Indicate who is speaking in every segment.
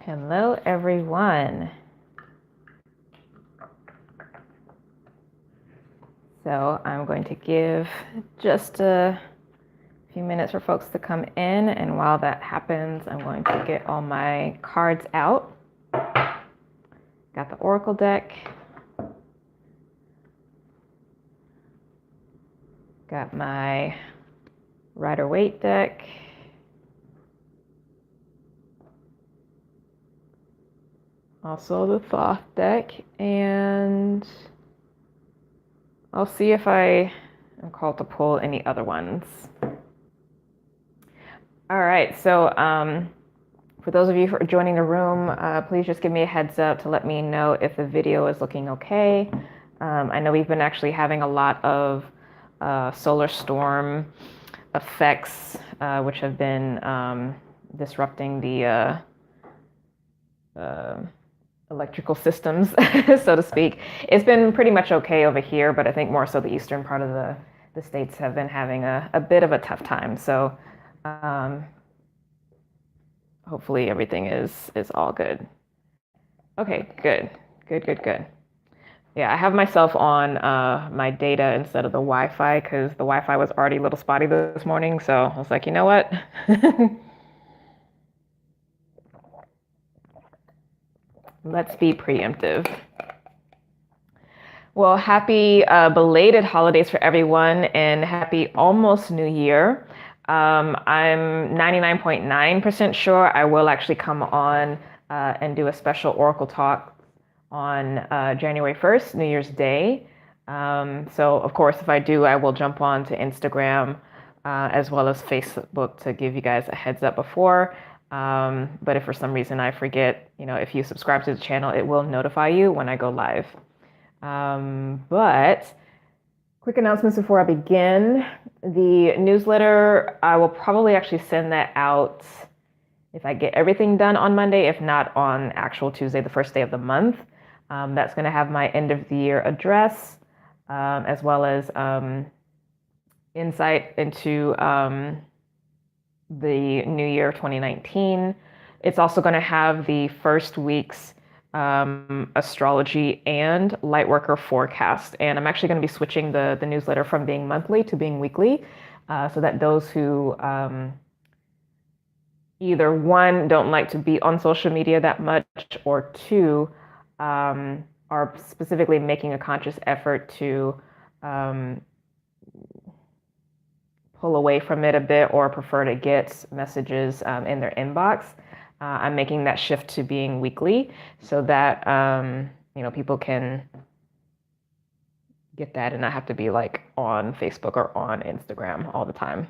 Speaker 1: Hello, everyone. So I'm going to give just a few minutes for folks to come in, and while that happens, I'm going to get all my cards out. Got the Oracle deck. Got my Rider-Waite deck. Also the Thoth deck, and I'll see if I am called to pull any other ones. All right, so for those of you who are joining the room, please just give me a heads up to let me know if the video is looking okay. I know we've been actually having a lot of solar storm effects, which have been disrupting the electrical systems, so to speak. It's been pretty much okay over here, but I think more so the eastern part of the states have been having a bit of a tough time. So hopefully everything is all good. Okay, good. Yeah, I have myself on my data instead of the Wi-Fi because the Wi-Fi was already a little spotty this morning. So I was like, you know what? Let's be preemptive. Well, happy belated holidays for everyone and happy almost New Year. I'm 99.9% sure I will actually come on and do a special Oracle talk on January 1st, New Year's Day. So, of course, if I do, I will jump on to Instagram as well as Facebook to give you guys a heads up before. But if for some reason I forget, if you subscribe to the channel, it will notify you when I go live. But quick announcements before I begin. The newsletter, I will probably actually send that out if I get everything done on Monday, if not on actual Tuesday, the first day of the month. That's going to have my end of the year address, as well as insight into the new year 2019. It's also going to have the first week's astrology and lightworker forecast. And I'm actually going to be switching the newsletter from being monthly to being weekly, so that those who either one, don't like to be on social media that much, or two, are specifically making a conscious effort to pull away from it a bit or prefer to get messages in their inbox. I'm making that shift to being weekly so that people can get that and not have to be like on Facebook or on Instagram all the time.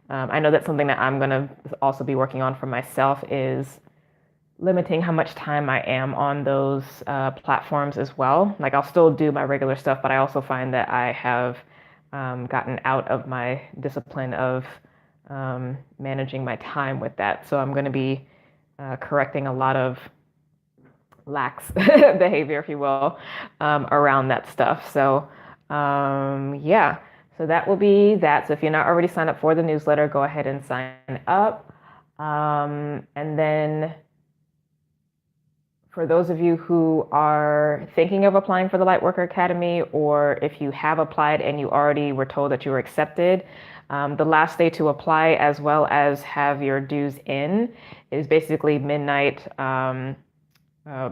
Speaker 1: I know that's something that I'm going to also be working on for myself, is limiting how much time I am on those platforms as well. Like, I'll still do my regular stuff, but I also find that I have gotten out of my discipline of managing my time with that. So I'm going to be correcting a lot of lax behavior, if you will, around that stuff. So yeah. So that will be that. So if you're not already signed up for the newsletter, go ahead and sign up. And then for those of you who are thinking of applying for the Lightworker Academy, or if you have applied and you already were told that you were accepted, the last day to apply as well as have your dues in is basically midnight,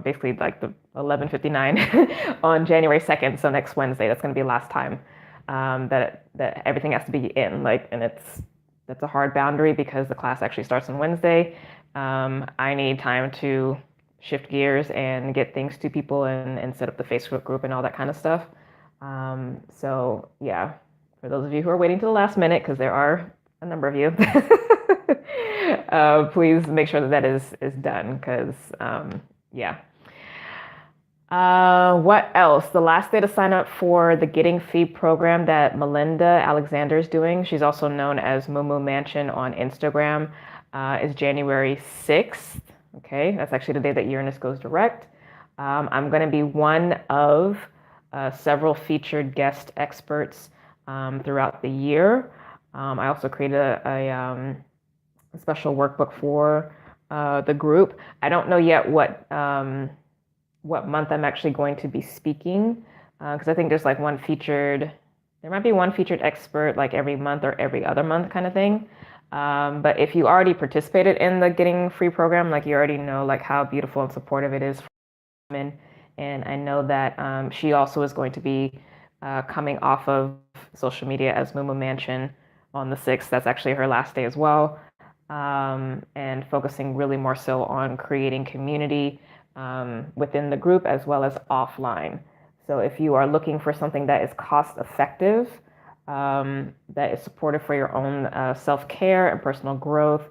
Speaker 1: basically like the 11:59 on January 2nd. So next Wednesday, that's going to be the last time that everything has to be in. And that's a hard boundary because the class actually starts on Wednesday. I need time to shift gears and get things to people and set up the Facebook group and all that kind of stuff. So yeah, for those of you who are waiting to the last minute, because there are a number of you, please make sure that is done, because yeah. What else? The last day to sign up for the Getting Feed program that Melinda Alexander is doing, she's also known as Moo Mansion on Instagram, is January 6th. Okay, that's actually the day that Uranus goes direct. I'm going to be one of several featured guest experts throughout the year. I also created a special workbook for the group. I don't know yet what month I'm actually going to be speaking, because I think there's like there might be one featured expert like every month or every other month kind of thing. But if you already participated in the Getting Free program, like you already know like how beautiful and supportive it is for women. And I know that she also is going to be coming off of social media as Mumu Mansion on the 6th. That's actually her last day as well. And focusing really more so on creating community within the group as well as offline. So if you are looking for something that is cost effective, that is supportive for your own self-care and personal growth,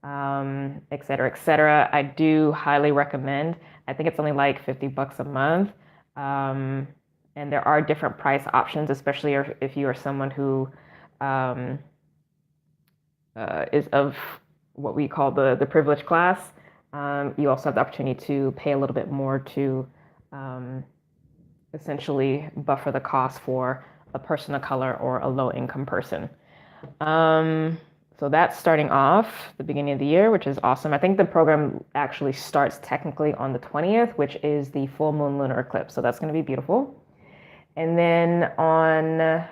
Speaker 1: et cetera, I do highly recommend. I think it's only like $50 a month. And there are different price options, especially if you are someone who is of what we call the privileged class. You also have the opportunity to pay a little bit more to essentially buffer the cost for a person of color or a low income person. So that's starting off the beginning of the year, which is awesome. I think the program actually starts technically on the 20th, which is the full moon lunar eclipse. So that's going to be beautiful. And then on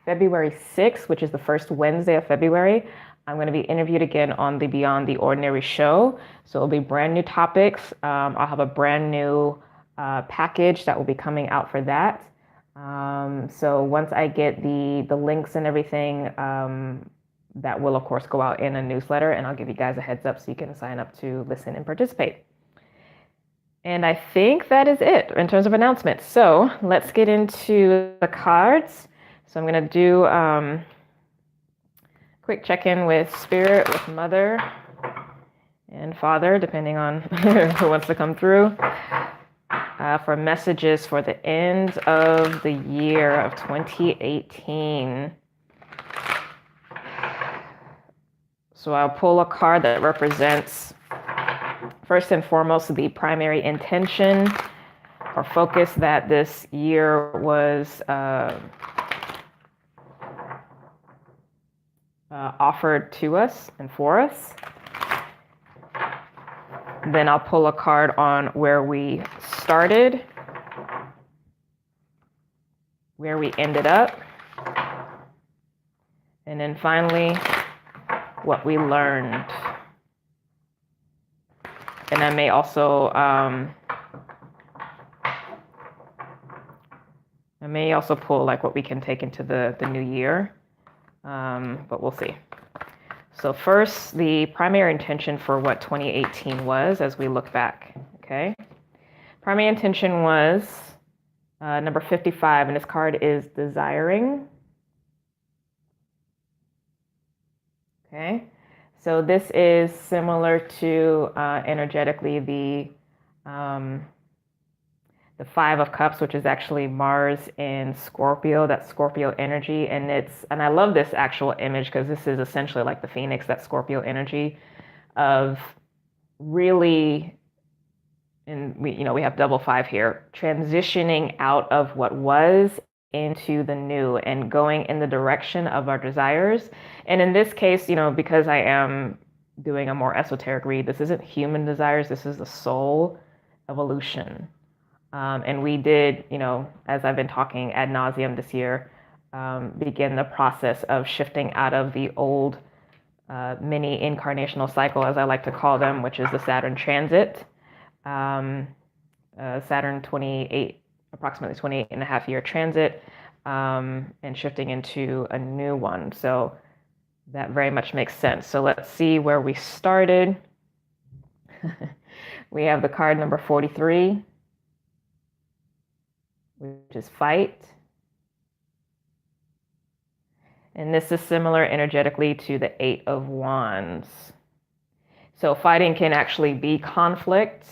Speaker 1: February 6th, which is the first Wednesday of February, I'm going to be interviewed again on the Beyond the Ordinary show. So it'll be brand new topics. I'll have a brand new package that will be coming out for that. So once I get the links and everything, that will of course go out in a newsletter, and I'll give you guys a heads up so you can sign up to listen and participate. And I think that is it in terms of announcements. So let's get into the cards. So I'm going to do quick check-in with Spirit, with Mother, and Father, depending on who wants to come through, for messages for the end of the year of 2018. So I'll pull a card that represents, first and foremost, the primary intention or focus that this year was offered to us and for us. Then I'll pull a card on where we started, where we ended up, and then finally, what we learned. And I may also pull like what we can take into the new year, but we'll see. So first, the primary intention for what 2018 was as we look back, okay? Primary intention was number 55, and this card is desiring. Okay, so this is similar to energetically the 5 of Cups, which is actually Mars in Scorpio, that Scorpio energy. And I love this actual image because this is essentially like the Phoenix, that Scorpio energy of really, and we have double 5 here, transitioning out of what was into the new and going in the direction of our desires. And in this case, because I am doing a more esoteric read, this isn't human desires, this is the soul evolution. And we did, as I've been talking ad nauseum this year, begin the process of shifting out of the old mini incarnational cycle, as I like to call them, which is the Saturn transit. Saturn 28, approximately 28 and a half year transit, and shifting into a new one. So that very much makes sense. So let's see where we started. We have the card number 43, which is fight. And this is similar energetically to the 8 of Wands. So fighting can actually be conflict.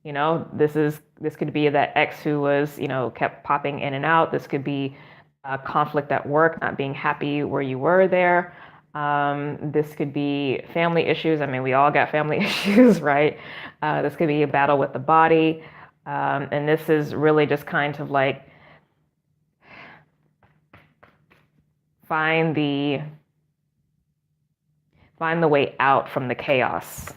Speaker 1: This could be that ex who was, kept popping in and out. This could be a conflict at work, not being happy where you were there. This could be family issues. I mean, we all got family issues, right? This could be a battle with the body. And this is really just kind of like find the way out from the chaos.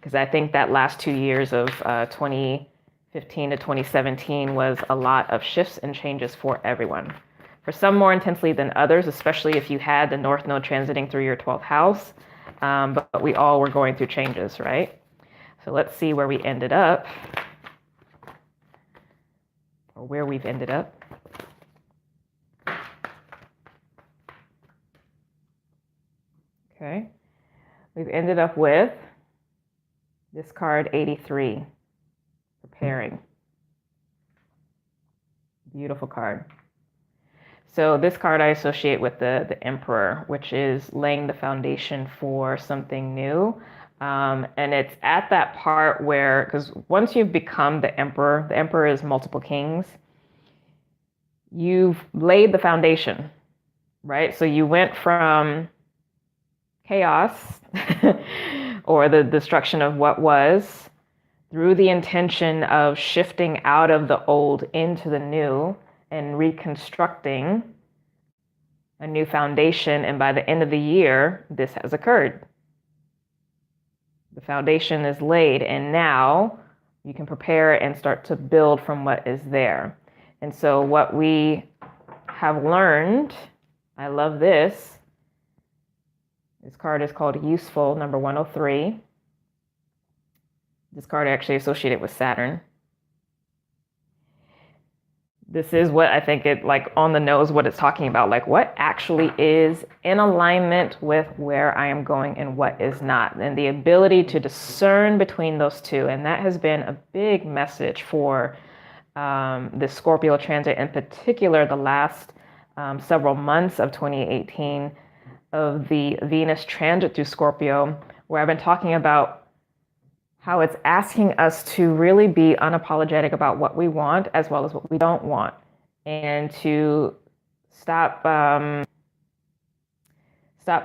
Speaker 1: because I think that last 2 years of 2015 to 2017 was a lot of shifts and changes for everyone. For some more intensely than others, especially if you had the North Node transiting through your 12th house, but we all were going through changes, right? So let's see where we ended up, or where we've ended up. Okay, we've ended up with this card 83, preparing. Beautiful card. So this card I associate with the Emperor, which is laying the foundation for something new. And it's at that part where, because once you've become the Emperor is multiple kings, you've laid the foundation, right? So you went from chaos or the destruction of what was, through the intention of shifting out of the old into the new and reconstructing a new foundation. And by the end of the year, this has occurred. The foundation is laid, and now you can prepare and start to build from what is there. And so what we have learned, I love this. This card is called Useful, number 103. This card actually associated with Saturn. This is what I think it, like, on the nose, what it's talking about, like what actually is in alignment with where I am going and what is not, and the ability to discern between those two. And that has been a big message for the Scorpio transit, in particular the last several months of 2018, of the Venus transit through Scorpio, where I've been talking about how it's asking us to really be unapologetic about what we want as well as what we don't want, and to stop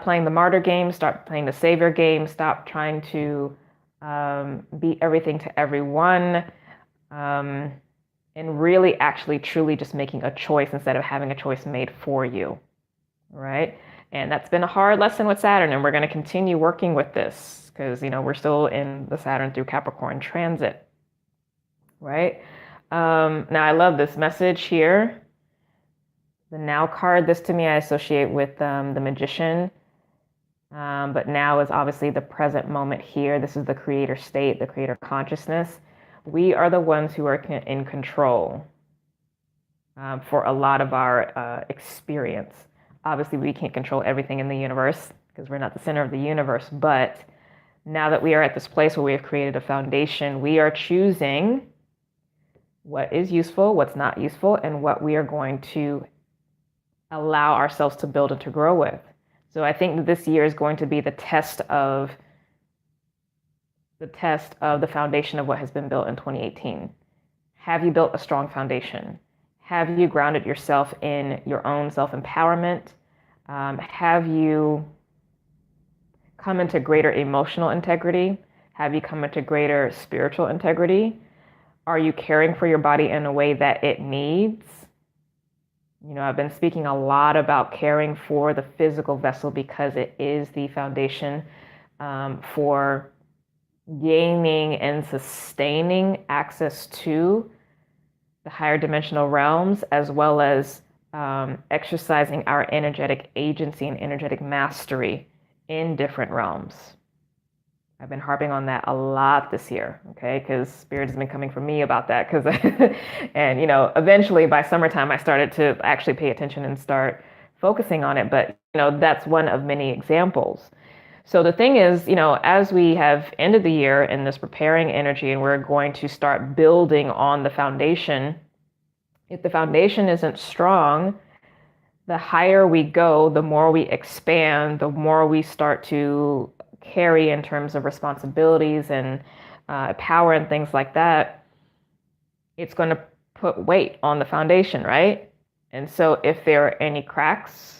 Speaker 1: playing the martyr game, start playing the savior game, stop trying to be everything to everyone, and really actually truly just making a choice instead of having a choice made for you, right? And that's been a hard lesson with Saturn, and we're going to continue working with this because, you know, we're still in the Saturn through Capricorn transit, right? Now, I love this message here. The Now card, this to me I associate with the Magician, but now is obviously the present moment here. This is the creator state, the creator consciousness. We are the ones who are in control for a lot of our experience. Obviously, we can't control everything in the universe because we're not the center of the universe. But now that we are at this place where we have created a foundation, we are choosing what is useful, what's not useful, and what we are going to allow ourselves to build and to grow with. So I think that this year is going to be the test of the foundation of what has been built in 2018. Have you built a strong foundation? Have you grounded yourself in your own self-empowerment? Have you come into greater emotional integrity? Have you come into greater spiritual integrity? Are you caring for your body in a way that it needs? You know, I've been speaking a lot about caring for the physical vessel because it is the foundation for gaining and sustaining access to the higher dimensional realms, as well as exercising our energetic agency and energetic mastery in different realms. I've been harping on that a lot this year, okay? Because Spirit has been coming for me about that. And, you know, eventually by summertime, I started to actually pay attention and start focusing on it. But, you know, that's one of many examples. So the thing is, you know, as we have ended the year in this preparing energy and we're going to start building on the foundation, if the foundation isn't strong, the higher we go, the more we expand, the more we start to carry in terms of responsibilities and power and things like that, it's going to put weight on the foundation, right? And so if there are any cracks,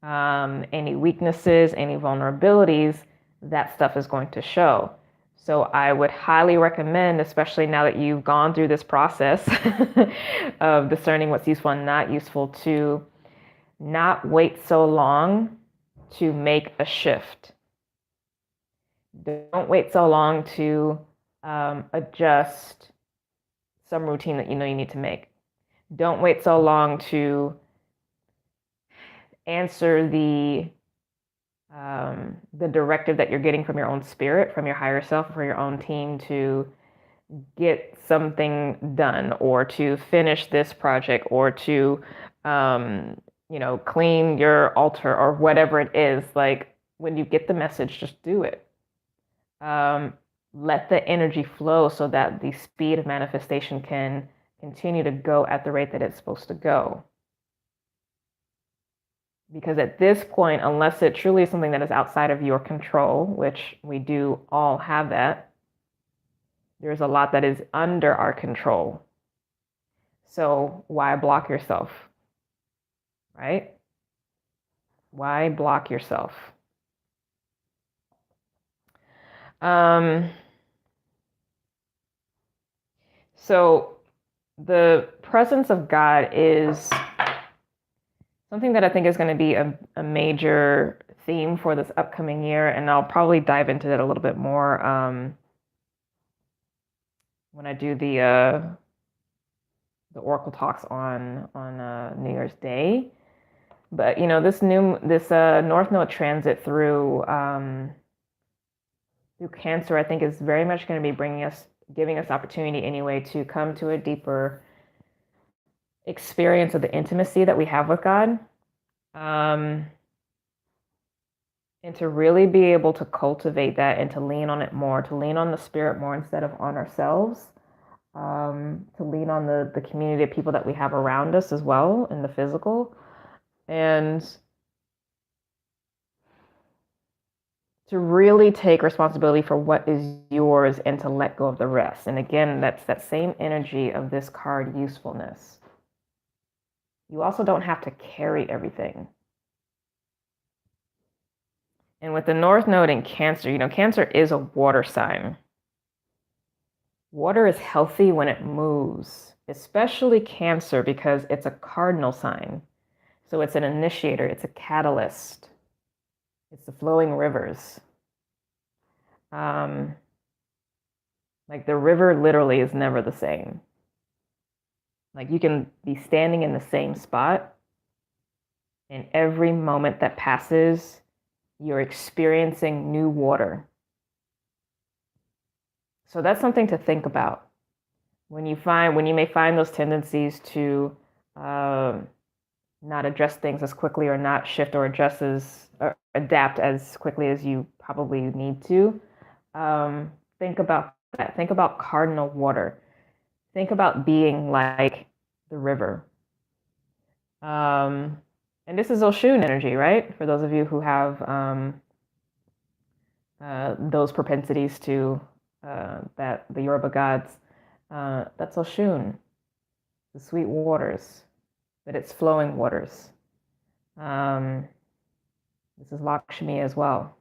Speaker 1: any weaknesses, any vulnerabilities, that stuff is going to show. So I would highly recommend, especially now that you've gone through this process of discerning what's useful and not useful, to not wait so long to make a shift. Don't wait so long to adjust some routine that you know you need to make. Don't wait so long to answer the directive that you're getting from your own spirit, from your higher self, for your own team to get something done, or to finish this project, or to clean your altar, or whatever it is. Like, when you get the message, just do it. Let the energy flow so that the speed of manifestation can continue to go at the rate that it's supposed to go. Because at this point, unless it truly is something that is outside of your control, which we do all have that, there's a lot that is under our control. So why block yourself, right? Why block yourself? So the presence of God is something that I think is going to be a major theme for this upcoming year, and I'll probably dive into that a little bit more when I do the Oracle talks on New Year's Day. But this North Node transit through Cancer, I think, is very much going to be giving us opportunity anyway to come to a deeper experience of the intimacy that we have with God, and to really be able to cultivate that and to lean on it more, to lean on the spirit more instead of on ourselves, to lean on the community of people that we have around us as well in the physical, and to really take responsibility for what is yours and to let go of the rest. And again, that's that same energy of this card, usefulness. You also don't have to carry everything. And with the North Node in Cancer, Cancer is a water sign. Water is healthy when it moves, especially Cancer, because it's a cardinal sign. So it's an initiator, it's a catalyst. It's the flowing rivers. Like, the river literally is never the same. Like, you can be standing in the same spot, and every moment that passes, you're experiencing new water. So that's something to think about. When you may find those tendencies to not address things as quickly, or not shift or adapt as quickly as you probably need to, think about that. Think about cardinal water. Think about being like the river. And this is Oshun energy, right? For those of you who have those propensities to that the Yoruba gods, that's Oshun, the sweet waters, that it's flowing waters. This is Lakshmi as well.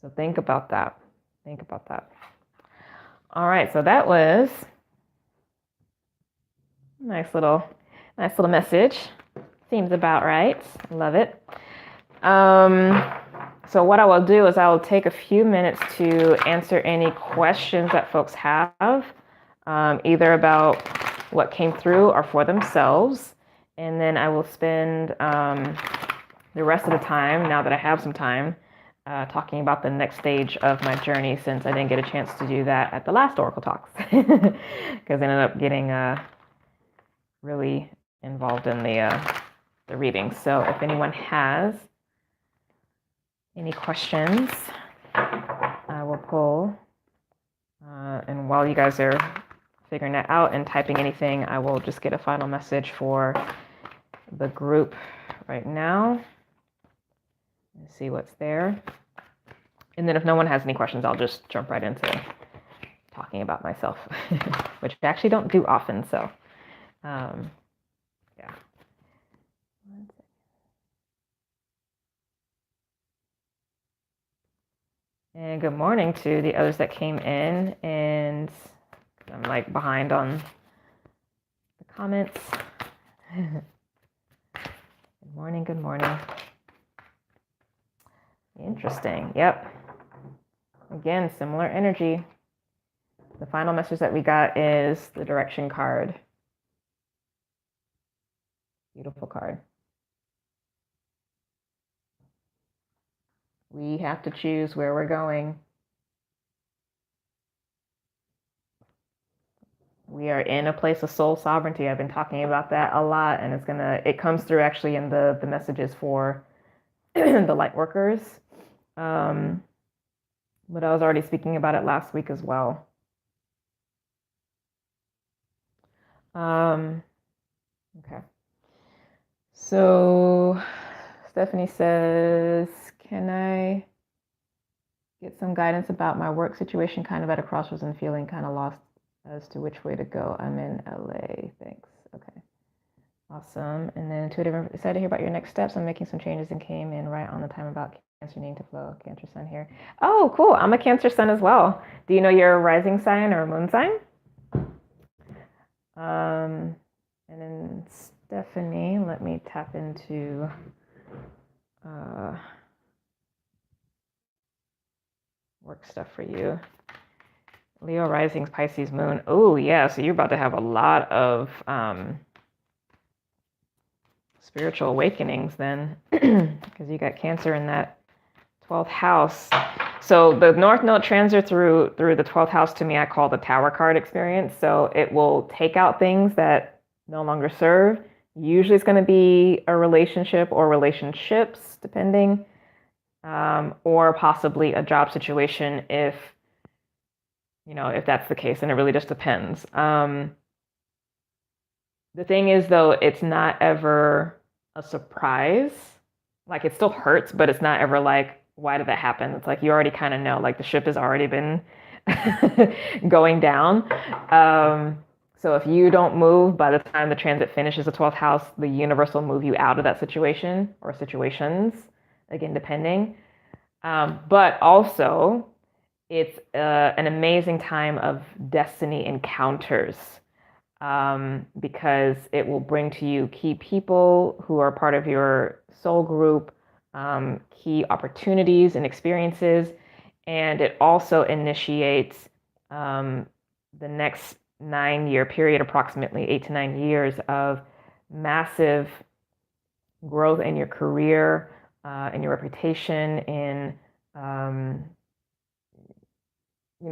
Speaker 1: So think about that. Think about that. All right, so that was a nice little message. Seems about right. Love it. So what I will do is I will take a few minutes to answer any questions that folks have, either about what came through or for themselves. And then I will spend the rest of the time, now that I have some time, talking about the next stage of my journey, since I didn't get a chance to do that at the last Oracle Talks, because I ended up getting really involved in the readings. So if anyone has any questions, I will pull. And while you guys are figuring that out and typing anything, I will just get a final message for the group right now. Let's see what's there. And then if no one has any questions, I'll just jump right into talking about myself, which I actually don't do often. So, yeah. And good morning to the others that came in, and I'm like behind on the comments. Good morning, good morning. Interesting. Yep. Again, similar energy. The final message that we got is the direction card. Beautiful card. We have to choose where we're going. We are in a place of soul sovereignty. I've been talking about that a lot, and it comes through actually in the messages for the light workers. But I was already speaking about it last week as well. Okay. So Stephanie says, can I get some guidance about my work situation? Kind of at a crossroads and feeling kind of lost as to which way to go. I'm in LA. Thanks. Okay. Awesome. And then intuitive, excited to hear about your next steps. I'm making some changes and came in right on the time about Cancer needing to flow. Cancer sun here. Oh, cool. I'm a Cancer sun as well. Do you know your rising sign or moon sign? And then Stephanie, let me tap into work stuff for you. Leo rising, Pisces moon. Oh yeah, so you're about to have a lot of spiritual awakenings then, because you got Cancer in that 12th house. So the North Node transit through the 12th house, to me, I call the Tower card experience. So it will take out things that no longer serve. Usually it's going to be a relationship or relationships, depending, or possibly a job situation if that's the case, and it really just depends. The thing is, though, it's not ever a surprise. Like, it still hurts, but it's not ever like, why did that happen? It's like you already kind of know, like the ship has already been going down. So if you don't move by the time the transit finishes the 12th house, the universe will move you out of that situation or situations, again, depending. But also, it's an amazing time of destiny encounters, because it will bring to you key people who are part of your soul group, key opportunities and experiences. And it also initiates the next 9-year period, approximately 8 to 9 years of massive growth in your career, in your reputation, in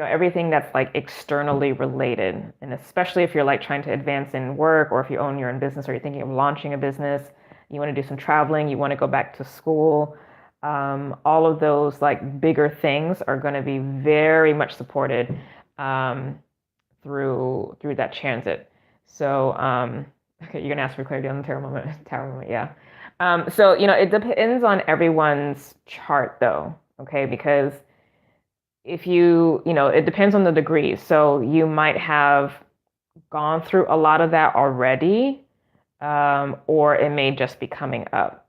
Speaker 1: everything that's like externally related. And especially if you're like trying to advance in work, or if you own your own business, or you're thinking of launching a business, you want to do some traveling, you want to go back to school, all of those like bigger things are going to be very much supported through that transit. So okay, you're gonna ask for clarity on the tower moment, yeah. So it depends on everyone's chart though, okay? Because if it depends on the degree. So you might have gone through a lot of that already, or it may just be coming up.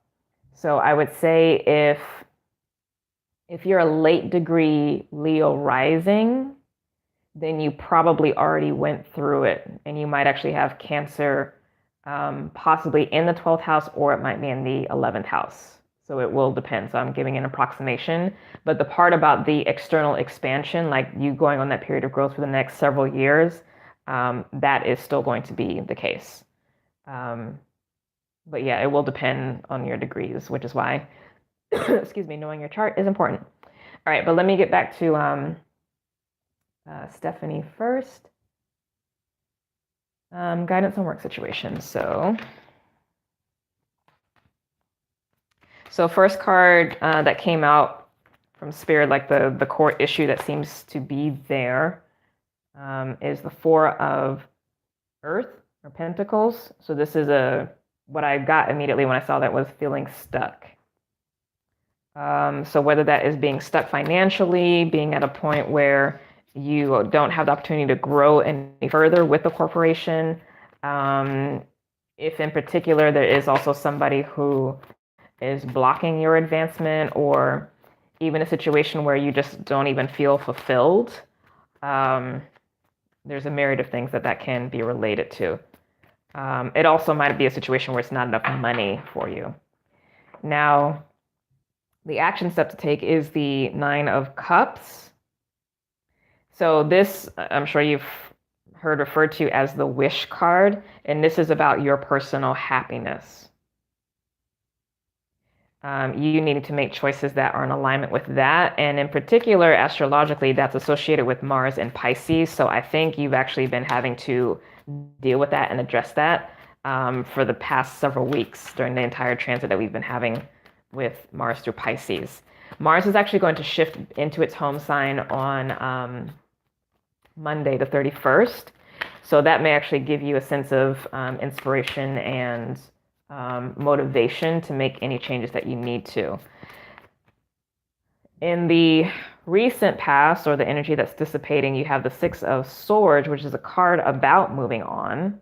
Speaker 1: So I would say if you're a late degree Leo rising, then you probably already went through it, and you might actually have Cancer possibly in the 12th house, or it might be in the 11th house. So it will depend. So I'm giving an approximation. But the part about the external expansion, like you going on that period of growth for the next several years, that is still going to be the case. But yeah, it will depend on your degrees, which is why, excuse me, knowing your chart is important. All right, but let me get back to Stephanie first. Guidance on work situations. So first card that came out from Spirit, like the core issue that seems to be there, is the Four of Earth or Pentacles. So this is what I got immediately when I saw that was feeling stuck. So whether that is being stuck financially, being at a point where you don't have the opportunity to grow any further with the corporation, if in particular there is also somebody who is blocking your advancement, or even a situation where you just don't even feel fulfilled, there's a myriad of things that can be related to. It also might be a situation where it's not enough money for you. Now, The action step to take is the Nine of Cups. So this, I'm sure you've heard referred to as the wish card, and this is about your personal happiness. You need to make choices that are in alignment with that. And in particular, astrologically, that's associated with Mars and Pisces. So I think you've actually been having to deal with that and address that for the past several weeks during the entire transit that we've been having with Mars through Pisces. Mars is actually going to shift into its home sign on Monday, the 31st. So that may actually give you a sense of inspiration and motivation to make any changes that you need to. In the recent past, or the energy that's dissipating, you have the Six of Swords, which is a card about moving on.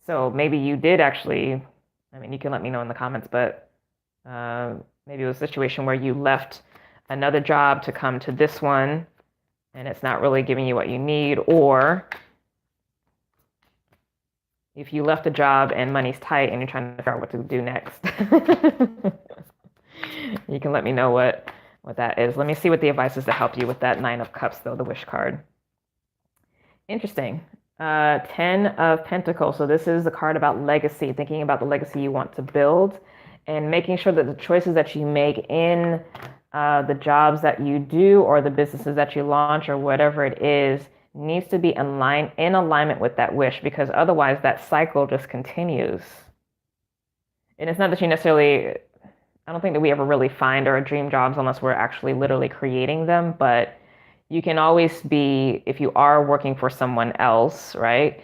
Speaker 1: So maybe you did actually, I mean, you can let me know in the comments, but maybe it was a situation where you left another job to come to this one and it's not really giving you what you need, or if you left a job and money's tight and you're trying to figure out what to do next. You can let me know what that is. Let me see what the advice is to help you with that Nine of Cups, though, the wish card. Interesting. 10 of Pentacles. So this is the card about legacy, thinking about the legacy you want to build and making sure that the choices that you make in the jobs that you do or the businesses that you launch or whatever it is needs to be in alignment with that wish, because otherwise that cycle just continues. And it's not that you necessarily, I don't think that we ever really find our dream jobs unless we're actually literally creating them, but you can always be, if you are working for someone else, right?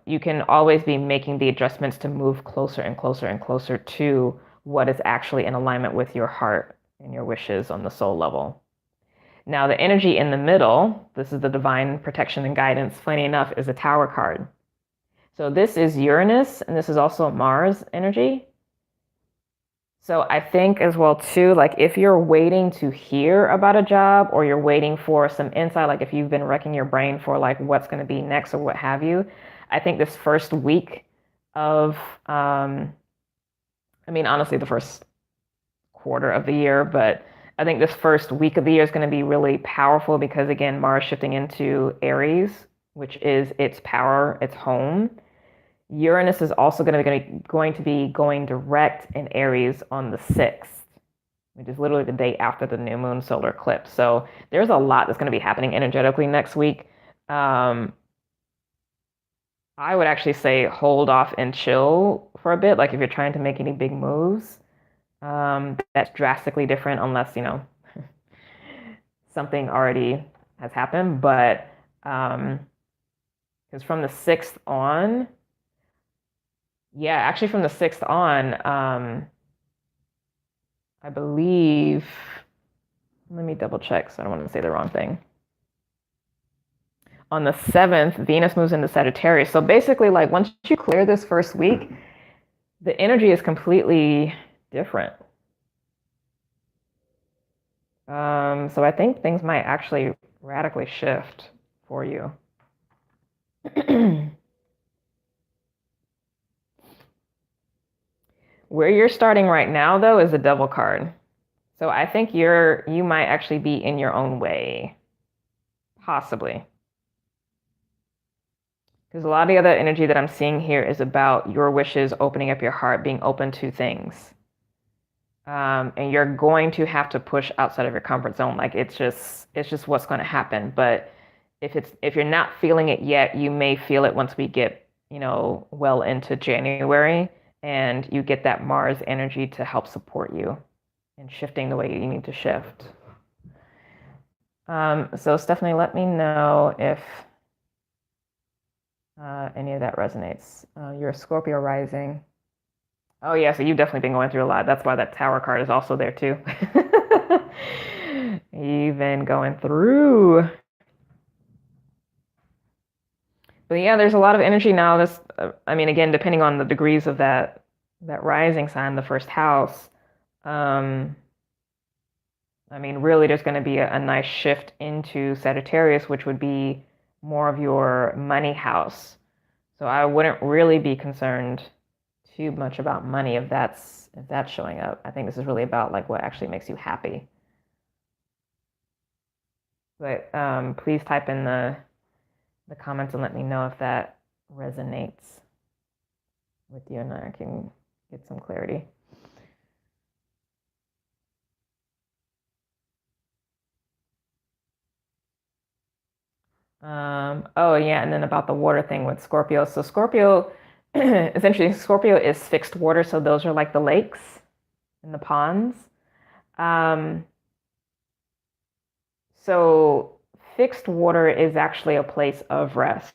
Speaker 1: You can always be making the adjustments to move closer and closer and closer to what is actually in alignment with your heart and your wishes on the soul level. Now, the energy in the middle, this is the divine protection and guidance, funny enough, is a Tower card. So this is Uranus, and this is also Mars energy. So I think as well, too, like if you're waiting to hear about a job or you're waiting for some insight, like if you've been wrecking your brain for like what's going to be next or what have you, I think this first week of, I mean, honestly, the first quarter of the year, but I think this first week of the year is going to be really powerful because, again, Mars shifting into Aries, which is its power, its home. Uranus is also going to be going direct in Aries on the 6th, which is literally the day after the new moon solar eclipse. So there's a lot that's going to be happening energetically next week. I would actually say hold off and chill for a bit. Like if you're trying to make any big moves, that's drastically different unless, you know, something already has happened. But because from the 6th on, yeah, actually from the 6th on, I believe, let me double check so I don't want to say the wrong thing. On the 7th, Venus moves into Sagittarius. So basically, like once you clear this first week, the energy is completely different. So I think things might actually radically shift for you. Where you're starting right now, though, is the Devil card. So I think you might actually be in your own way, possibly. Because a lot of the other energy that I'm seeing here is about your wishes, opening up your heart, being open to things. And you're going to have to push outside of your comfort zone. Like it's just what's going to happen. But if you're not feeling it yet, you may feel it once we get, you know, well into January, and you get that Mars energy to help support you in shifting the way you need to shift. So Stephanie, let me know if any of that resonates. You're a Scorpio rising. Oh yeah, so you've definitely been going through a lot. That's why that Tower card is also there too. You've been going through. But yeah, there's a lot of energy now. This, I mean, again, depending on the degrees of that rising sign, the first house. I mean, really, there's going to be a nice shift into Sagittarius, which would be more of your money house. So I wouldn't really be concerned too much about money if that's showing up. I think this is really about like what actually makes you happy. But please type in the comments and let me know if that resonates with you, and I can get some clarity. Oh yeah, and then about the water thing with Scorpio. So Scorpio, essentially Scorpio is fixed water, so those are like the lakes and the ponds. So fixed water is actually a place of rest,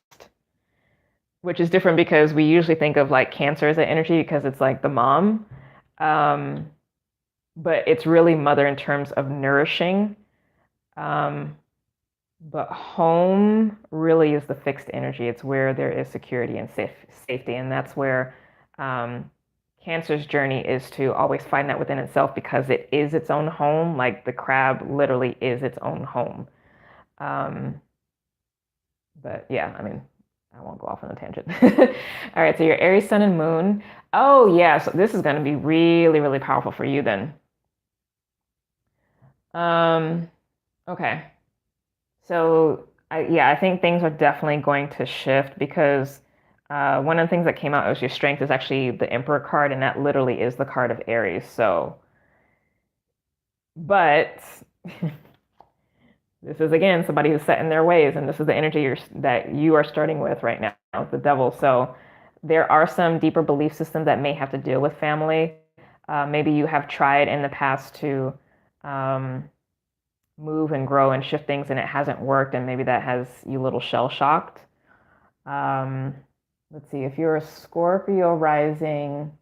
Speaker 1: which is different because we usually think of like Cancer as an energy because it's like the mom. But it's really mother in terms of nourishing. But home really is the fixed energy. It's where there is security and safety. And that's where Cancer's journey is to always find that within itself because it is its own home. Like the crab literally is its own home. But yeah, I mean, I won't go off on a tangent. All right, so your Aries sun and moon. Oh yeah, so this is going to be really, really powerful for you then. Okay. So I think things are definitely going to shift because one of the things that came out as your strength is actually the Emperor card, and that literally is the card of Aries. So, but this is again somebody who's set in their ways, and this is the energy that you are starting with right now, the devil. So there are some deeper belief systems that may have to deal with family. Maybe you have tried in the past to move and grow and shift things and it hasn't worked, and maybe that has you a little shell shocked. Let's see, if you're a Scorpio rising,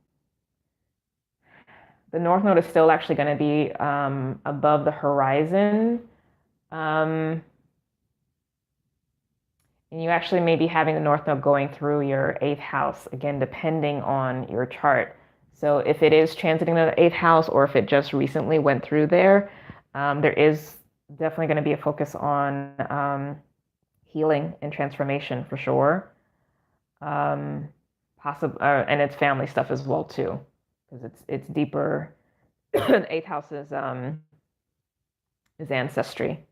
Speaker 1: the North Node is still actually going to be above the horizon. And you actually may be having the North Node going through your 8th house, again, depending on your chart. So if it is transiting the 8th house or if it just recently went through there, there is definitely going to be a focus on healing and transformation for sure. And it's family stuff as well too, because it's deeper. The 8th house is ancestry.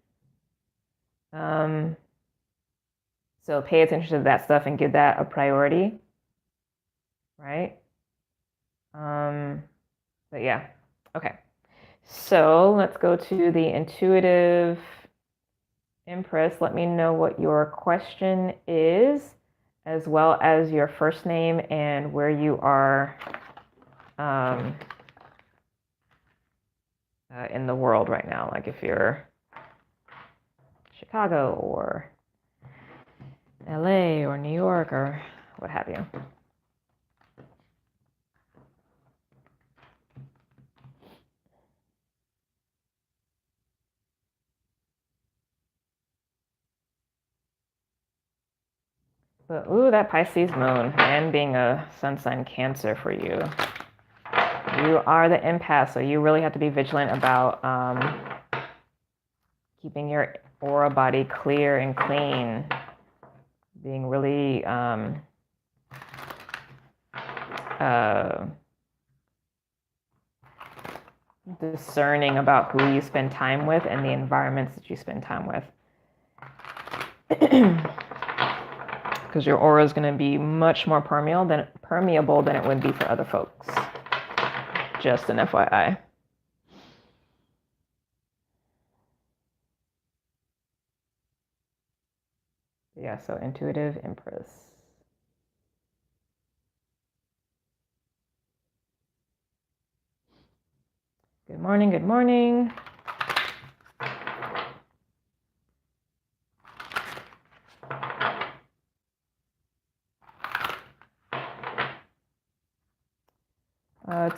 Speaker 1: So pay attention to that stuff and give that a priority, right? But yeah, okay. So let's go to the intuitive Empress. Let me know what your question is, as well as your first name and where you are in the world right now. Like if you're Chicago or LA or New York or what have you. But ooh, that Pisces moon, and being a sun sign Cancer for you. You are the empath, so you really have to be vigilant about keeping your aura body clear and clean. Being really discerning about who you spend time with and the environments that you spend time with. Because your aura is going to be much more permeable than it would be for other folks. Just an FYI. Yeah, so intuitive Empress. Good morning, good morning.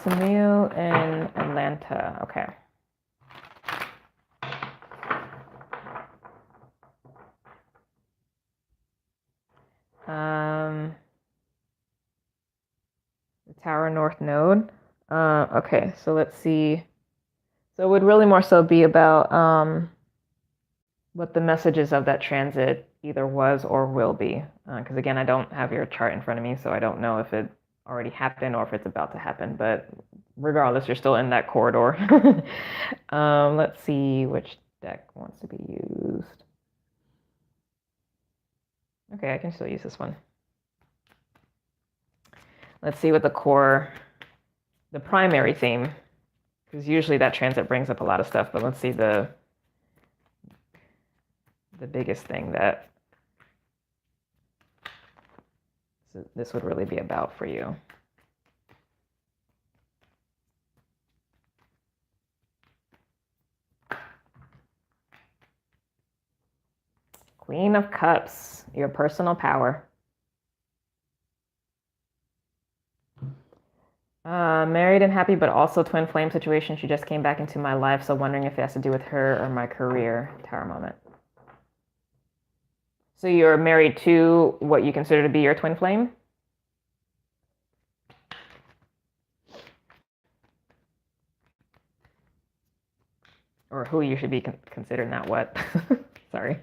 Speaker 1: Tamil in Atlanta, okay. The Tower North Node. Okay, so let's see. So it would really more so be about what the messages of that transit either was or will be. Because again, I don't have your chart in front of me, so I don't know if it already happened or if it's about to happen. But regardless, you're still in that corridor. Let's see which deck wants to be used. Okay, I can still use this one. Let's see what the primary theme, because usually that transit brings up a lot of stuff, but let's see the biggest thing that this would really be about for you. Queen of Cups, your personal power. Married and happy, but also twin flame situation. She just came back into my life, so wondering if it has to do with her or my career. Tower moment. So you're married to what you consider to be your twin flame? Or who you should be considered, not what. Sorry.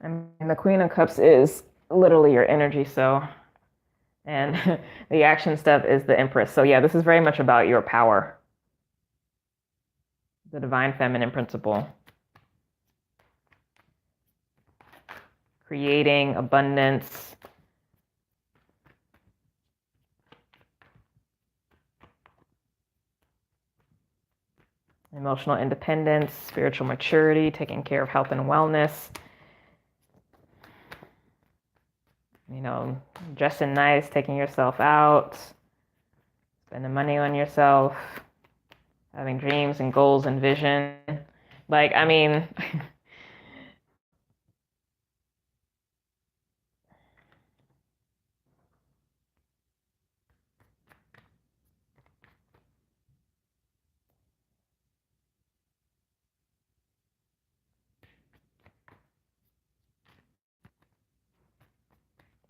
Speaker 1: And the Queen of Cups is literally your energy, so, and the action step is the Empress. So yeah, this is very much about your power. The divine feminine principle. Creating abundance. Emotional independence, spiritual maturity, taking care of health and wellness. You know, dressing nice, taking yourself out, spending money on yourself, having dreams and goals and vision. Like, I mean,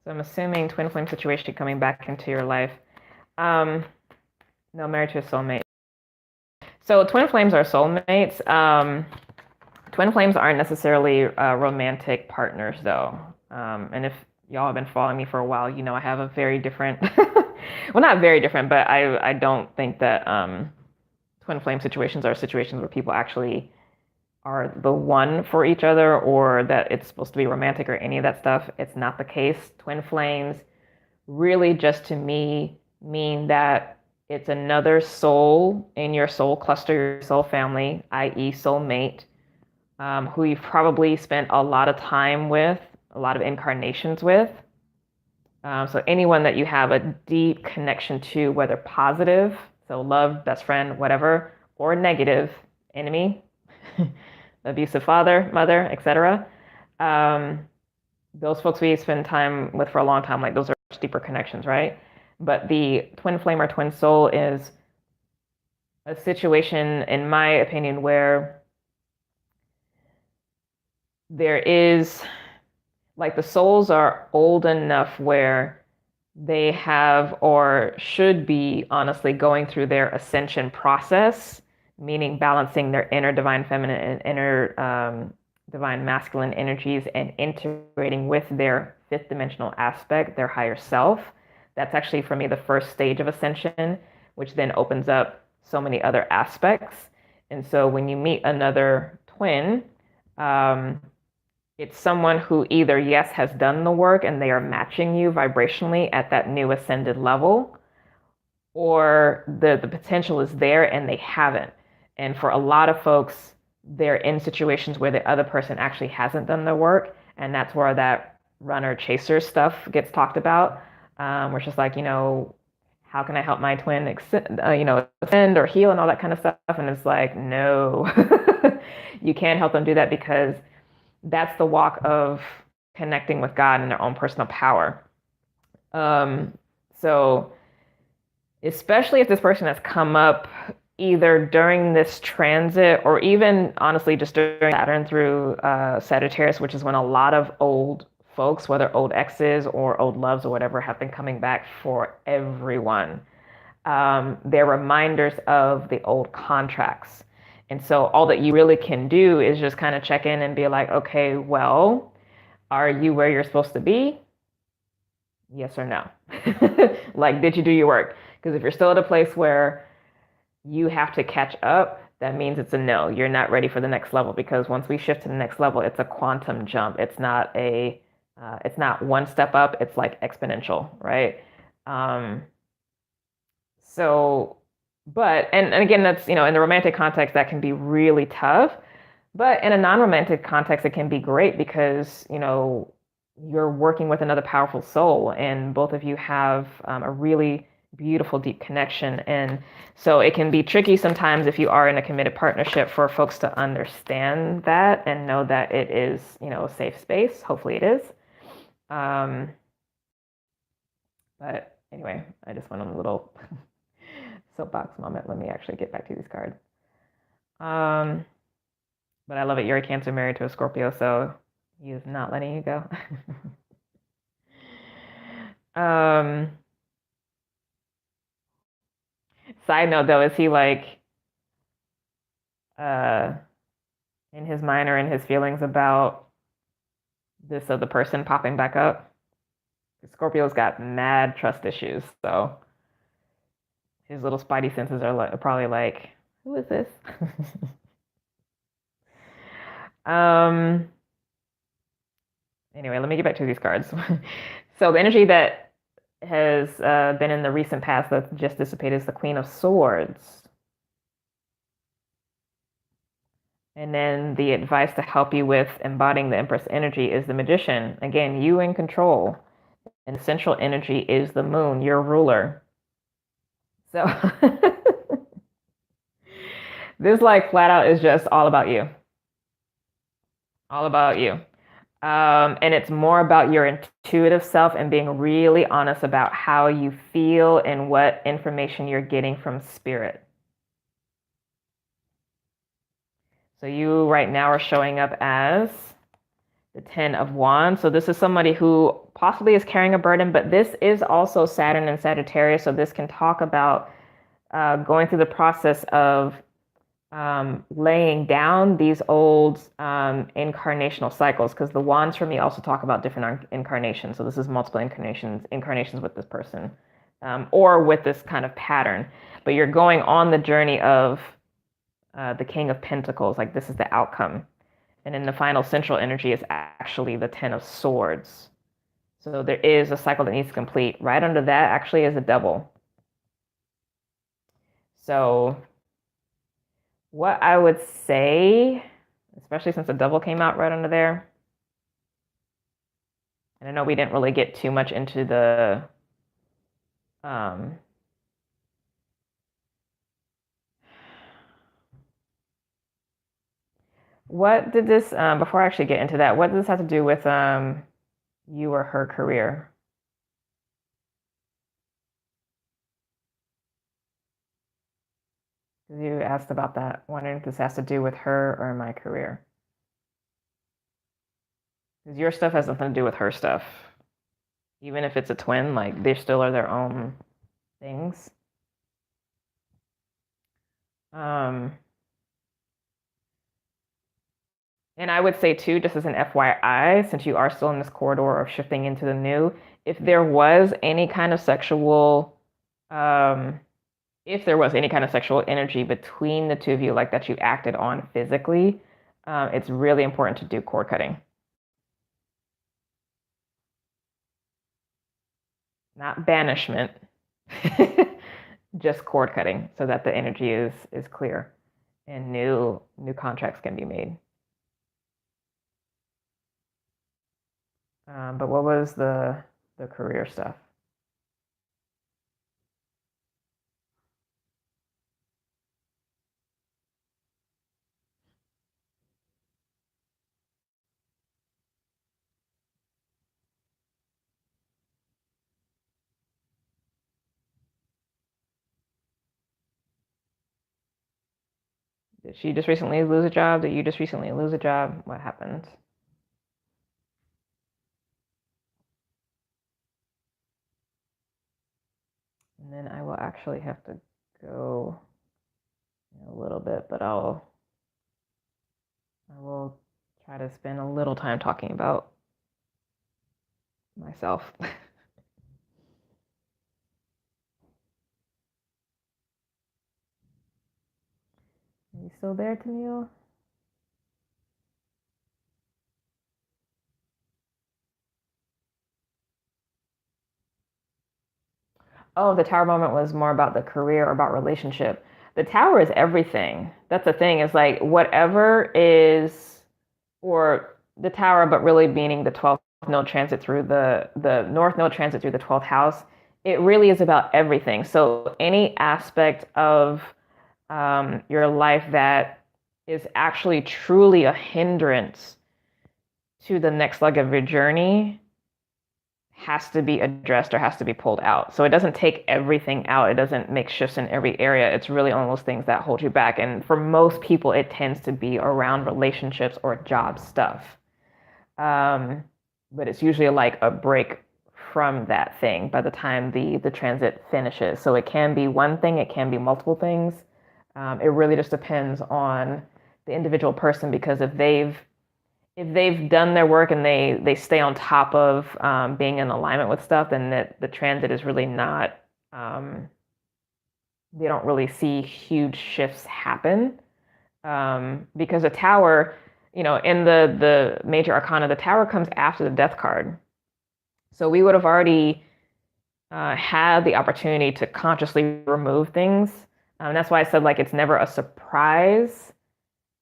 Speaker 1: so I'm assuming twin flame situation coming back into your life. No, married to a soulmate. So twin flames are soulmates. Twin flames aren't necessarily romantic partners, though. And if y'all have been following me for a while, you know I have a very different, well, not very different, but I don't think that twin flame situations are situations where people actually are the one for each other or that it's supposed to be romantic or any of that stuff. It's not the case. Twin flames really just to me mean that it's another soul in your soul cluster, your soul family, i.e. soulmate, who you've probably spent a lot of time with, a lot of incarnations with. So anyone that you have a deep connection to, whether positive, so love, best friend, whatever, or negative, enemy, abusive father, mother, etc. Those folks we spend time with for a long time, like those are deeper connections, right? But the twin flame or twin soul is a situation, in my opinion, where there is, like, the souls are old enough where they have or should be honestly going through their ascension process, meaning balancing their inner divine feminine and inner divine masculine energies and integrating with their fifth dimensional aspect, their higher self. That's actually, for me, the first stage of ascension, which then opens up so many other aspects. And so when you meet another twin, it's someone who either, yes, has done the work and they are matching you vibrationally at that new ascended level, or the potential is there and they haven't. And for a lot of folks, they're in situations where the other person actually hasn't done the work. And that's where that runner chaser stuff gets talked about. Where it's just like, how can I help my twin ascend or heal and all that kind of stuff? And it's like, no, you can't help them do that, because that's the walk of connecting with God and their own personal power. So especially if this person has come up either during this transit or even honestly just during Saturn through Sagittarius, which is when a lot of old folks, whether old exes or old loves or whatever, have been coming back for everyone. They're reminders of the old contracts. And so all that you really can do is just kind of check in and be like, okay, well, are you where you're supposed to be? Yes or no? Like, did you do your work? Because if you're still at a place where you have to catch up, that means it's a no. You're not ready for the next level because once we shift to the next level, it's a quantum jump. It's not one step up. It's like exponential, right? Um, so, but and again, that's in the romantic context that can be really tough. But in a non-romantic context, it can be great because you're working with another powerful soul, and both of you have a really beautiful, deep connection. And so it can be tricky sometimes if you are in a committed partnership for folks to understand that and know that it is, a safe space. Hopefully it is. But anyway, I just went on a little soapbox moment. Let me actually get back to these cards. But I love it. You're a Cancer married to a Scorpio, so he is not letting you go. Side note though, is he like in his mind or in his feelings about this other person popping back up? Scorpio's got mad trust issues, so his little spidey senses are probably like, who is this? Anyway, let me get back to these cards. So the energy that has been in the recent past that just dissipated is the Queen of Swords. And then the advice to help you with embodying the Empress energy is the Magician. Again, you in control. And central energy is the moon, your ruler. So this like flat out is just all about you. All about you. And it's more about your intuitive self and being really honest about how you feel and what information you're getting from spirit. So you right now are showing up as the 10 of Wands. So this is somebody who possibly is carrying a burden, but this is also Saturn and Sagittarius. So this can talk about going through the process of laying down these old incarnational cycles, because the wands for me also talk about different incarnations. So this is multiple incarnations with this person, or with this kind of pattern. But you're going on the journey of the King of Pentacles, like this is the outcome. And then the final central energy is actually the 10 of Swords. So there is a cycle that needs to complete. Right under that actually is a double. So what I would say, especially since the double came out right under there, and I know we didn't really get too much into the what did this, before I actually get into that, what does this have to do with you or her career? You asked about that, wondering if this has to do with her or my career. Because your stuff has nothing to do with her stuff. Even if it's a twin, like they still are their own things. And I would say too, just as an FYI, since you are still in this corridor of shifting into the new, if there was any kind of sexual, if there was any kind of sexual energy between the two of you, like that you acted on physically, it's really important to do cord cutting. Not banishment, just cord cutting, so that the energy is clear and new contracts can be made. But what was the career stuff? Did she just recently lose a job? Did you just recently lose a job? What happened? And then I will actually have to go in a little bit, but I will try to spend a little time talking about myself. Are you still there, Tennille? Oh, the tower moment was more about the career or about relationship. The tower is everything. That's the thing, is like whatever is, or the tower, but really meaning the 12th node transit through the north node transit through the 12th house. It really is about everything. So any aspect of your life that is actually truly a hindrance to the next leg of your journey has to be addressed or has to be pulled out. So it doesn't take everything out. It doesn't make shifts in every area. It's really on those things that hold you back. And for most people, it tends to be around relationships or job stuff. But it's usually like a break from that thing by the time the transit finishes. So it can be one thing, it can be multiple things. It really just depends on the individual person, because if they've done their work and they stay on top of being in alignment with stuff, then the transit is really not, they don't really see huge shifts happen. Because a tower, in the major arcana, the tower comes after the death card. So we would have already had the opportunity to consciously remove things. That's why I said, like, it's never a surprise.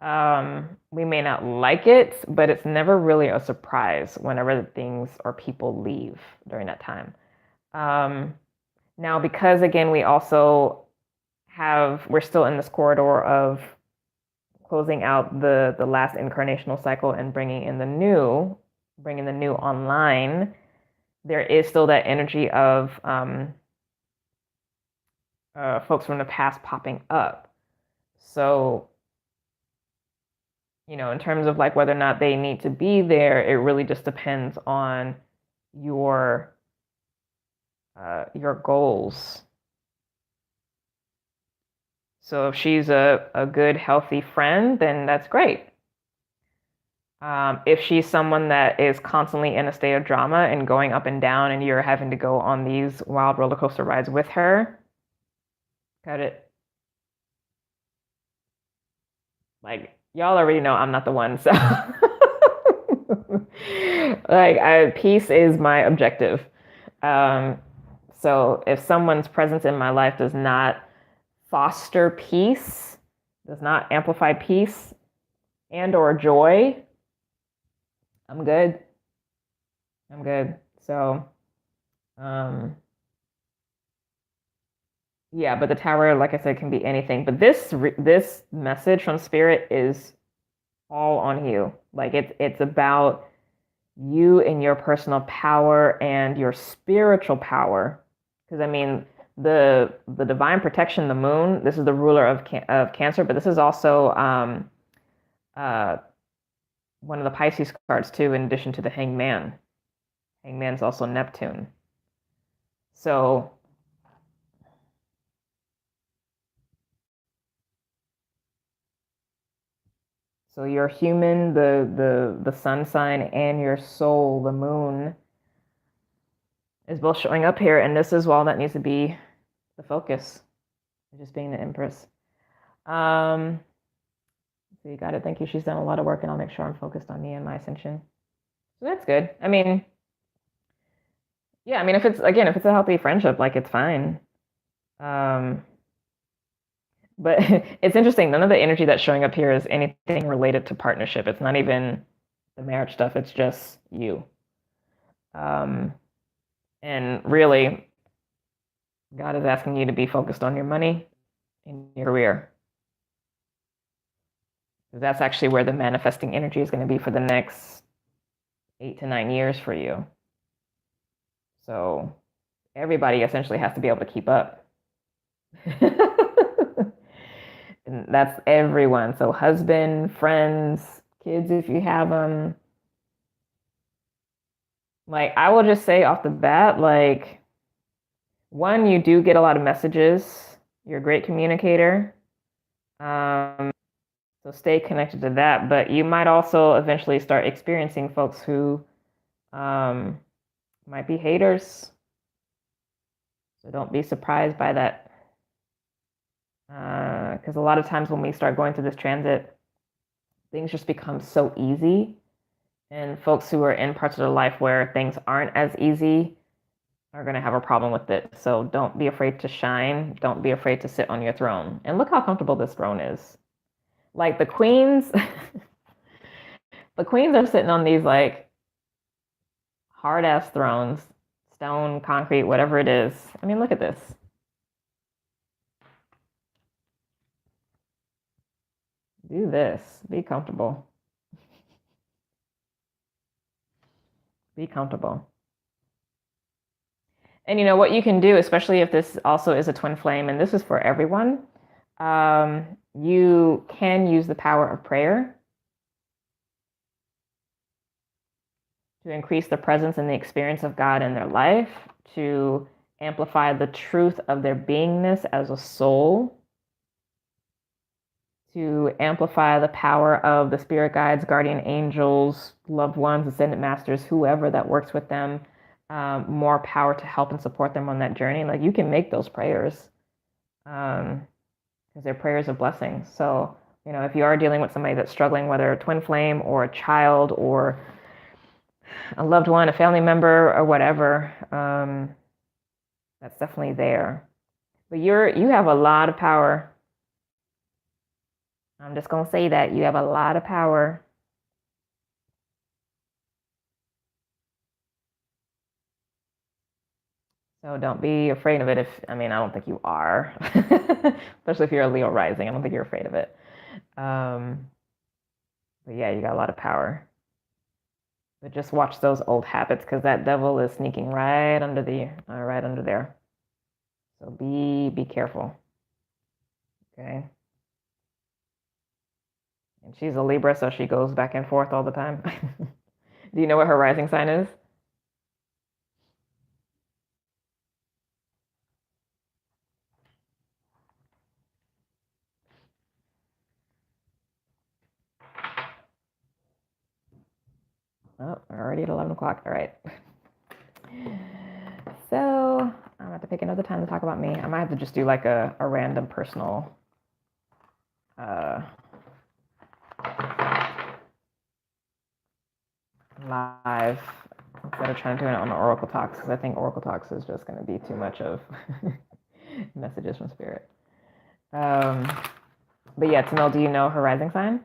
Speaker 1: We may not like it, but it's never really a surprise whenever things or people leave during that time. Now, because again, we're still in this corridor of closing out the last incarnational cycle and bringing the new online. There is still that energy of folks from the past popping up. So, in terms of like whether or not they need to be there, it really just depends on your goals. So if she's a good, healthy friend, then that's great. If she's someone that is constantly in a state of drama and going up and down, and you're having to go on these wild roller coaster rides with her, cut it. Like, y'all already know I'm not the one, so like, peace is my objective. So if someone's presence in my life does not foster peace, does not amplify peace and or joy, I'm good. So, yeah, but the tower, like I said, can be anything. But this message from Spirit is all on you. Like, it's about you and your personal power and your spiritual power. Because I mean, the divine protection, the moon, this is the ruler of Cancer, but this is also one of the Pisces cards too, in addition to the Hangman. Hangman's also Neptune. So your human, the sun sign, and your soul, the moon, is both showing up here, and this is all that needs to be the focus, just being the Empress. So you got it. Thank you. She's done a lot of work, and I'll make sure I'm focused on me and my ascension. So that's good. I mean, yeah, I mean, if it's a healthy friendship, like, it's fine. But it's interesting. None of the energy that's showing up here is anything related to partnership. It's not even the marriage stuff. It's just you. And really, God is asking you to be focused on your money and your career. Because that's actually where the manifesting energy is going to be for the next 8 to 9 years for you. So everybody essentially has to be able to keep up. And that's everyone. So husband, friends, kids, if you have them. Like, I will just say off the bat, like, one, you do get a lot of messages. You're a great communicator. So stay connected to that. But you might also eventually start experiencing folks who might be haters. So don't be surprised by that. Because a lot of times when we start going through this transit, things just become so easy. And folks who are in parts of their life where things aren't as easy are going to have a problem with it. So don't be afraid to shine. Don't be afraid to sit on your throne. And look how comfortable this throne is. Like the queens, the queens are sitting on these like hard ass thrones, stone, concrete, whatever it is. I mean, look at this. Do this. Be comfortable. Be comfortable. And you know what you can do, especially if this also is a twin flame, and this is for everyone, you can use the power of prayer to increase the presence and the experience of God in their life, to amplify the truth of their beingness as a soul, to amplify the power of the spirit guides, guardian angels, loved ones, ascended masters, whoever that works with them, more power to help and support them on that journey. Like you can make those prayers because they're prayers of blessing. So, you know, if you are dealing with somebody that's struggling, whether a twin flame or a child or a loved one, a family member or whatever, that's definitely there. But you have a lot of power. I'm just going to say that you have a lot of power. So don't be afraid of it. I don't think you are, especially if you're a Leo rising. I don't think you're afraid of it. But yeah, you got a lot of power. But just watch those old habits because that devil is sneaking right under there. So be careful. Okay. And she's a Libra, so she goes back and forth all the time. Do you know what her rising sign is? Oh, we're already at 11 o'clock. All right. So I'm gonna have to pick another time to talk about me. I might have to just do like a random personal live instead of trying to do it on the Oracle Talks because I think Oracle Talks is just going to be too much of messages from spirit. But yeah, Tamil, do you know her rising sign?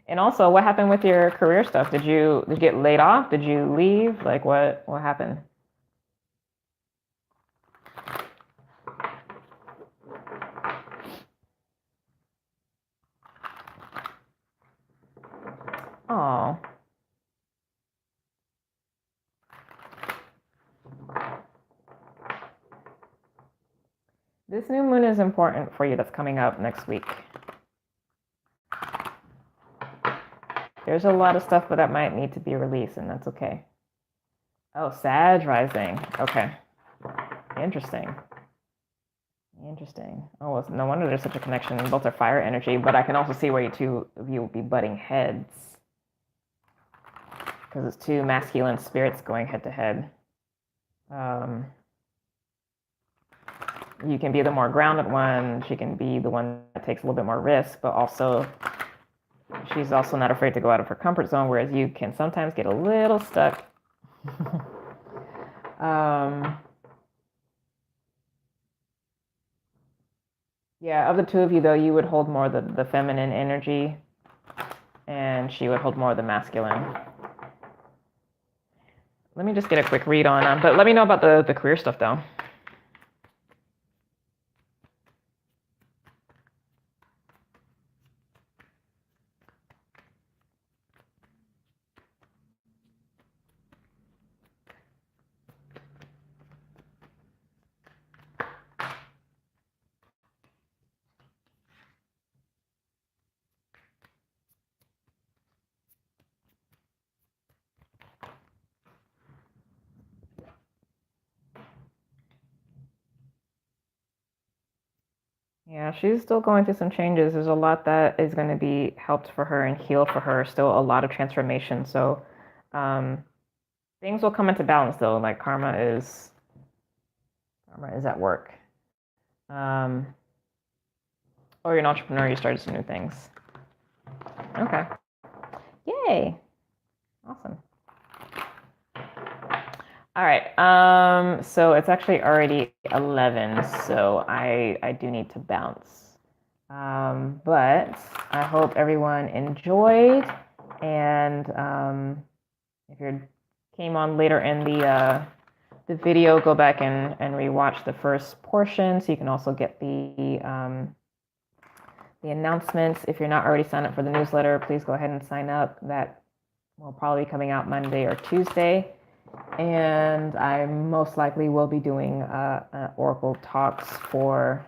Speaker 1: And also, what happened with your career stuff? Did you get laid off? Did you leave? Like what happened? Oh. This new moon is important for you that's coming up next week. There's a lot of stuff that might need to be released, and that's okay. Oh, Sag rising. Okay. Interesting. Oh, well, no wonder there's such a connection. Both are fire energy, but I can also see where you two of you will be butting heads. Because it's two masculine spirits going head to head. You can be the more grounded one. She can be the one that takes a little bit more risk, but also she's also not afraid to go out of her comfort zone, whereas you can sometimes get a little stuck. Yeah, of the two of you, though, you would hold more the feminine energy, and she would hold more the masculine. Let me just get a quick read on, but let me know about the career stuff, though. Yeah, she's still going through some changes. There's a lot that is going to be helped for her and healed for her. Still a lot of transformation. So um, things will come into balance though. Like karma is at work. Um, or you're an entrepreneur, you started some new things. Okay. Yay. Awesome. All right. So it's actually already 11, so I do need to bounce. But I hope everyone enjoyed, and if you came on later in the video, go back and rewatch the first portion, so you can also get the announcements. If you're not already signed up for the newsletter, please go ahead and sign up. That will probably be coming out Monday or Tuesday. And I most likely will be doing Oracle talks for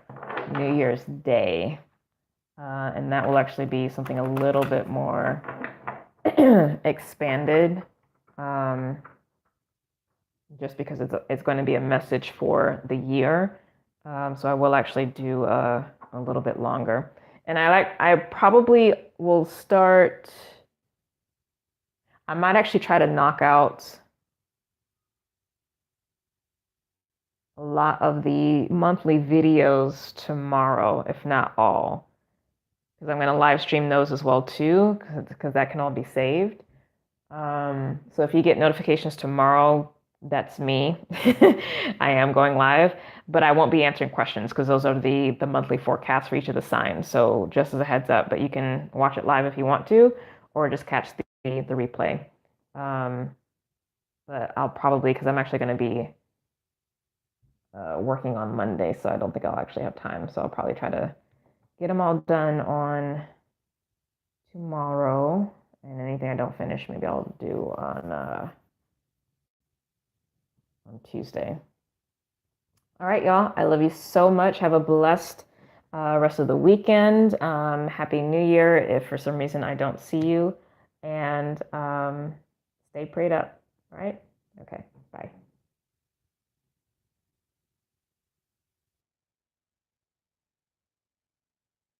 Speaker 1: New Year's Day. And that will actually be something a little bit more expanded, just because it's going to be a message for the year. So I will actually do a little bit longer. And I probably will start, I might actually try to knock out a lot of the monthly videos tomorrow, if not all, because I'm going to live stream those as well too, because that can all be saved. So if you get notifications tomorrow, that's me. I am going live, but I won't be answering questions because those are the monthly forecasts for each of the signs. So just as a heads up, but you can watch it live if you want to, or just catch the replay. But I'll probably, because I'm actually going to be working on Monday, so I don't think I'll actually have time. So I'll probably try to get them all done on tomorrow, and anything I don't finish, maybe I'll do on Tuesday. All right, y'all. I love you so much. Have a blessed rest of the weekend. Happy New Year if for some reason I don't see you. And stay prayed up. All right? Okay. Bye.